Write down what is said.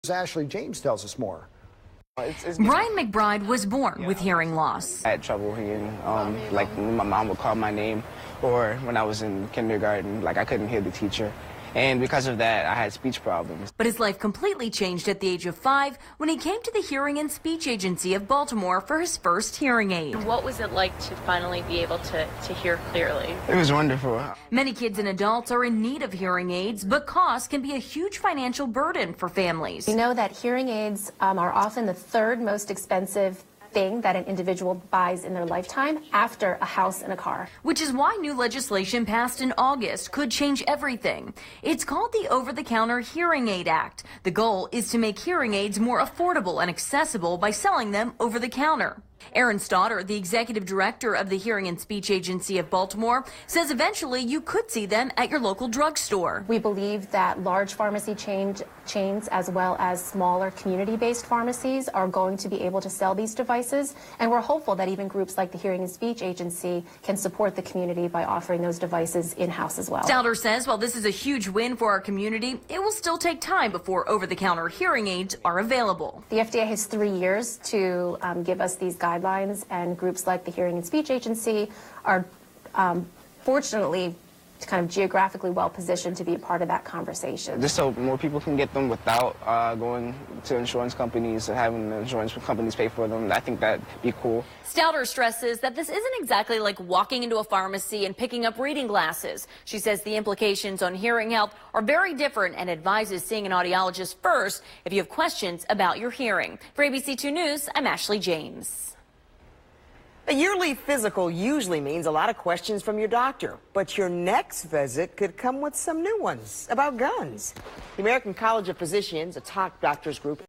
Ashley James tells us more. Brian McBride was born with hearing loss. I had trouble hearing, like when my mom would call my name, or when I was in kindergarten, like I couldn't hear the teacher. And because of that, I had speech problems. But his life completely changed at the age of 5 when he came to the Hearing and Speech Agency of Baltimore for his first hearing aid. What was it like to finally be able to hear clearly? It was wonderful. Many kids and adults are in need of hearing aids, but cost can be a huge financial burden for families. We know that hearing aids are often the third most expensive thing that an individual buys in their lifetime after a house and a car. Which is why new legislation passed in August could change everything. It's called the Over-the-Counter Hearing Aid Act. The goal is to make hearing aids more affordable and accessible by selling them over the counter. Erin Stauder, the executive director of the Hearing and Speech Agency of Baltimore, says eventually you could see them at your local drugstore. We believe that large pharmacy chains as well as smaller community-based pharmacies are going to be able to sell these devices, and we're hopeful that even groups like the Hearing and Speech Agency can support the community by offering those devices in-house as well. Stauder says while this is a huge win for our community, it will still take time before over-the-counter hearing aids are available. The FDA has 3 years to give us these guidelines, and groups like the Hearing and Speech Agency are fortunately kind of geographically well positioned to be a part of that conversation. Just so more people can get them without going to insurance companies and having the insurance companies pay for them. I think that'd be cool. Stauder stresses that this isn't exactly like walking into a pharmacy and picking up reading glasses. She says the implications on hearing health are very different and advises seeing an audiologist first if you have questions about your hearing. For ABC 2 News, I'm Ashley James. A yearly physical usually means a lot of questions from your doctor, but your next visit could come with some new ones about guns. The American College of Physicians, a top doctors group,